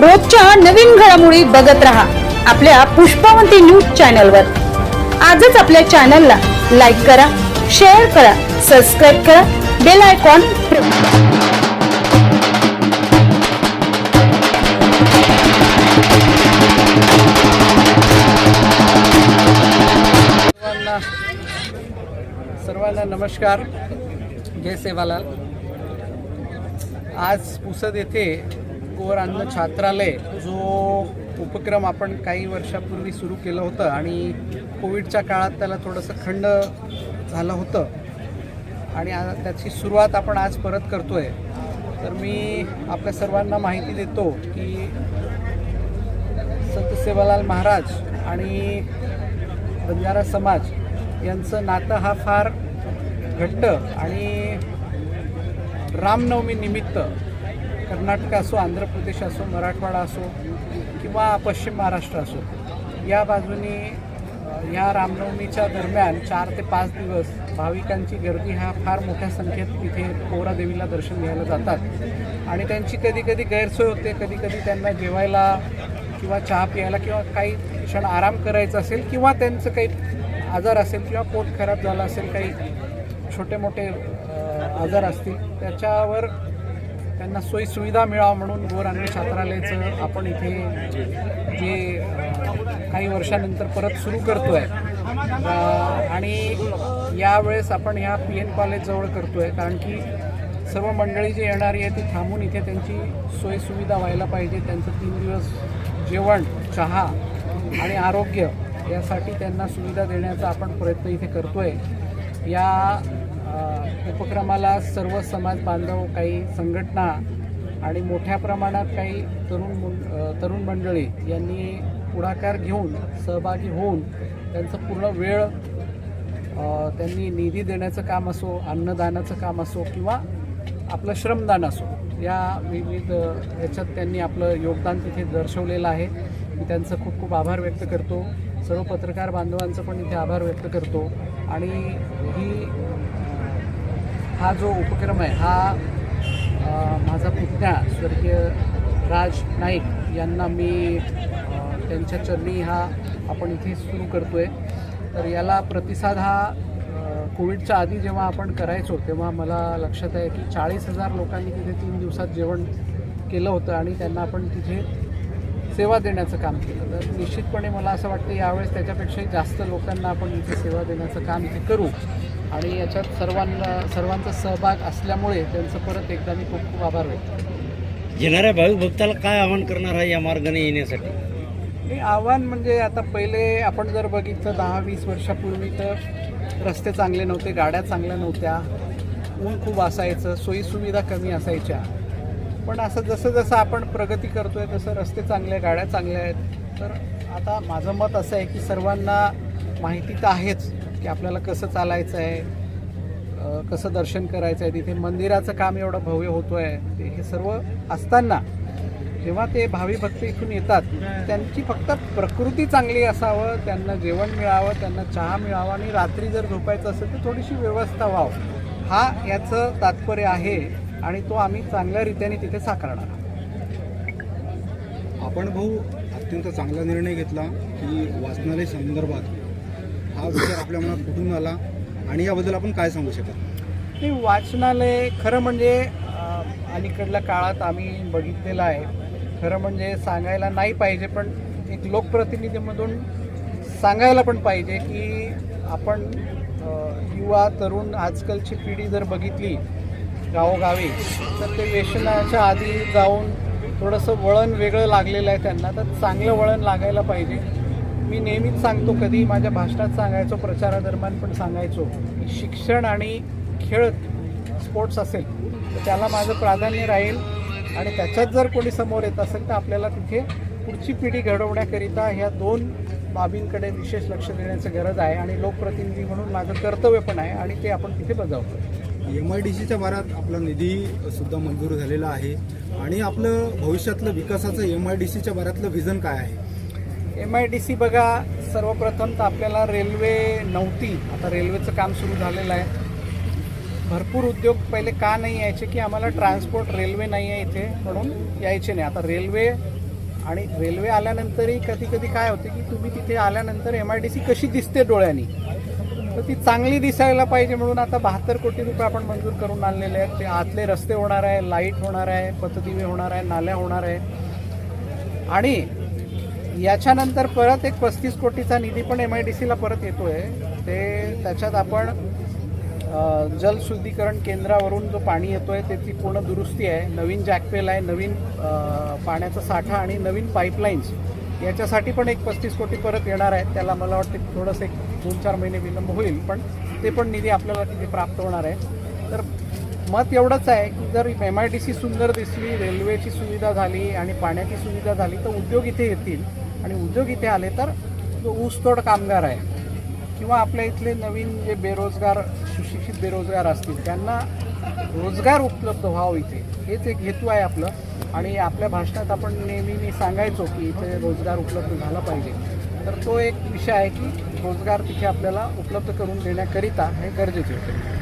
रोजच्या नवीन घडामोडी बघत रहा आपल्या पुष्पावंती न्यूज चॅनलवर। आजच आपल्या चॅनलला लाईक करा, शेअर करा, सबस्क्राइब करा, बेल आयकॉन सर्वांना नमस्कार। जय सेवालाल। आज पुसद येथे गोर अन्न छात्रालय जो उपक्रम आपण काही वर्षापूर्वी सुरू केलं होतं आणि कोविडच्या काळात त्याला थोडंसं खंड झालं होतं आणि त्याची सुरुवात आपण आज परत करतोय। तर मी आपल्या सर्वांना माहिती देतो की संत सेवालाल महाराज आणि बंजारा समाज यांचं नातं हा फार घट्ट आणि रामनवमी निमित्त कर्नाटक असो, आंध्र प्रदेश असो, मराठवाडा असो किंवा पश्चिम महाराष्ट्र असो, या बाजूने या रामनवमीच्या दरम्यान 4 ते 5 दिवस भाविकांची गर्दी हा फार मोठ्या संख्येत तिथे पोहरादेवीला दर्शन घ्यायला जातात आणि त्यांची कधी कधी गैरसोय होते। कधी कधी त्यांना जेवायला किंवा चहा प्यायला किंवा काही क्षण आराम करायचा असेल किंवा त्यांचं काही आजार असेल किंवा पोट खराब झालं असेल, काही छोटे मोठे आजार असतील, त्याच्यावर त्यांना सोयीसुविधा मिळावं म्हणून गोर अन्न छात्रालयाचं आपण इथे जे काही वर्षानंतर परत सुरू करतो आहे आणि यावेळेस आपण ह्या PN कॉलेजजवळ करतो आहे, कारण की सर्व मंडळी जी येणारी आहे ती थांबून इथे त्यांची सोयीसुविधा व्हायला पाहिजे। त्यांचं 3 दिवस जेवण, चहा आणि आरोग्य यासाठी त्यांना सुविधा देण्याचा आपण प्रयत्न इथे करतो आहे। या उपक्रमाला सर्व समाज बांधव, काही संघटना आणि मोठ्या प्रमाणात काही तरुण मंडळी यांनी पुढाकार घेऊन सहभागी होऊन त्यांचं पूर्ण वेळ त्यांनी निधी देण्याचं काम असो, अन्नदानाचं काम असो किंवा आपलं श्रमदान असो, या विविध याच्यात त्यांनी आपलं योगदान तिथे दर्शवलेलं आहे। मी त्यांचं खूप खूप आभार व्यक्त करतो। सर्व पत्रकार बांधवांचं पण इथे आभार व्यक्त करतो आणि हा जो उपक्रम आहे हा माझा पुतण्या स्वर्गीय राज नाईक यांना मी त्यांच्या चरणी हा आपण इथे सुरू करतो आहे। तर याला प्रतिसाद हा कोविडच्या आधी जेव्हा आपण करायचो तेव्हा मला लक्षात आहे की 40,000 लोकांनी तिथे 3 दिवसात जेवण केलं होतं आणि त्यांना आपण तिथे सेवा देण्याचं काम केलं। तर निश्चितपणे मला असं वाटतं यावेळेस त्याच्यापेक्षाही जास्त लोकांना आपण इथे सेवा देण्याचं काम इथे करू आणि याच्यात सर्वांचा सहभाग असल्यामुळे त्यांचं परत एकदा मी खूप खूप आभार व्यक्त। येणाऱ्या भाविक भक्ताला काय आवाहन करणार आहे या मार्गाने येण्यासाठी? हे आव्हान म्हणजे आता पहिले आपण जर बघितलं 10-20 वर्षापूर्वी तर रस्ते चांगले नव्हते, गाड्या चांगल्या नव्हत्या, ऊन खूप असायचं, सोयीसुविधा कमी असायच्या। पण असं जसं जसं आपण प्रगती करतोय तसं रस्ते चांगले, गाड्या चांगल्या आहेत। तर आता माझं मत असं आहे की सर्वांना माहिती तर आहेच की आपल्याला कसं चालायचं आहे, कसं दर्शन करायचं आहे, तिथे मंदिराचं काम एवढं भव्य होतो आहे। हे सर्व असताना जेव्हा ते भावी भक्त इथून येतात त्यांची फक्त प्रकृती चांगली असावं, त्यांना जेवण मिळावं, त्यांना चहा मिळावा आणि रात्री जर झोपायचं असेल तर थोडीशी व्यवस्था व्हावं, हा याचं तात्पर्य आहे आणि तो आम्ही चांगल्या रीतीने तिथे साकारणार। आपण भाऊ अत्यंत चांगला निर्णय घेतला की वाचनालय संदर्भात हा विचार आपल्या मनात कुठून आला आणि याबद्दल आपण काय सांगू शकता? हे वाचनालय खरं म्हणजे अलीकडल्या काळात आम्ही बघितलेलं आहे, खरं म्हणजे सांगायला नाही पाहिजे पण एक लोकप्रतिनिधीमधून सांगायला पण पाहिजे की आपण युवा तरुण आजकालची पिढी जर बघितली गावोगावी तर ते व्यसनाच्या आधी जाऊन थोडंसं वळण वेगळं लागलेलं आहे त्यांना, तर चांगलं वळण लागायला पाहिजे। मी नेहमीच सांगतो, कधी माझ्या भाषणात सांगायचो, प्रचारादरम्यान पण सांगायचो की शिक्षण आणि खेळ स्पोर्ट्स असेल तर त्याला माझं प्राधान्य राहील आणि त्याच्यात जर कोणी समोर येत असेल तर आपल्याला तिथे पुढची पिढी घडवण्याकरिता ह्या 2 बाबींकडे विशेष लक्ष देण्याची गरज आहे आणि लोकप्रतिनिधी म्हणून माझं कर्तव्य पण आहे आणि ते आपण तिथे बजावतो। MIDCच्या भरात आपला निधी सुद्धा मंजूर झालेला आहे आणि आपलं भविष्यातलं विकासाचं MIDCच्या भरातलं व्हिजन काय आहे? MIDC बघा, सर्वप्रथम तर आपल्याला रेल्वे नव्हती, आता रेल्वेचं काम सुरू झालेलं आहे। भरपूर उद्योग पहिले का नाही यायचे की आम्हाला ट्रान्सपोर्ट रेल्वे नाही आहे इथे म्हणून यायचे नाही। आता रेल्वे आणि रेल्वे आल्यानंतरही कधी कधी काय होते की तुम्ही तिथे आल्यानंतर MIDC कशी दिसते डोळ्यांनी, तर ती चांगली दिसायला पाहिजे म्हणून आता 72 कोटी रुपये आपण मंजूर करून आणलेले आहेत. ते आतले रस्ते होणार आहे, लाईट होणार आहे, पथदिवे होणार आहे, नाल्या होणार आहे. आणि याच्यानंतर परत एक 35 कोटीचा निधी पण MIDCला परत येतोय. ते त्याच्यात आपण जलशुद्धीकरण केंद्रावरून जो पाणी येतोय त्याची पूर्ण दुरुस्ती आहे, नवीन जॅकवेल आहे, नवीन पाण्याचा साठा आणि नवीन पाईपलाईन्स याच्यासाठी पण एक 35 कोटी परत येणार आहे. त्याला मला वाटतं थोडंसं एक 2-4 महिने विलंब होईल, पण ते पण निधी आपल्याला तिथे प्राप्त होणार आहे. तर मत एवढंच आहे की जर MIDC सुंदर दिसली, रेल्वेची सुविधा झाली आणि पाण्याची सुविधा झाली तर उद्योग इथे येतील. आणि उद्योग इथे आले तर जो ऊसतोड कामगार आहे किंवा आपल्या इथले नवीन जे बेरोजगार सुशिक्षित बेरोजगार असतील त्यांना रोजगार उपलब्ध व्हावं इथे, हेच एक हेतू आहे आपलं. आणि आपल्या भाषणात आपण नेहमी सांगायचो की इथे रोजगार उपलब्ध झाला पाहिजे. तर तो एक विषय आहे की रोजगार तिथे आपल्याला उपलब्ध करून देण्याकरिता हे गरजेचे होते.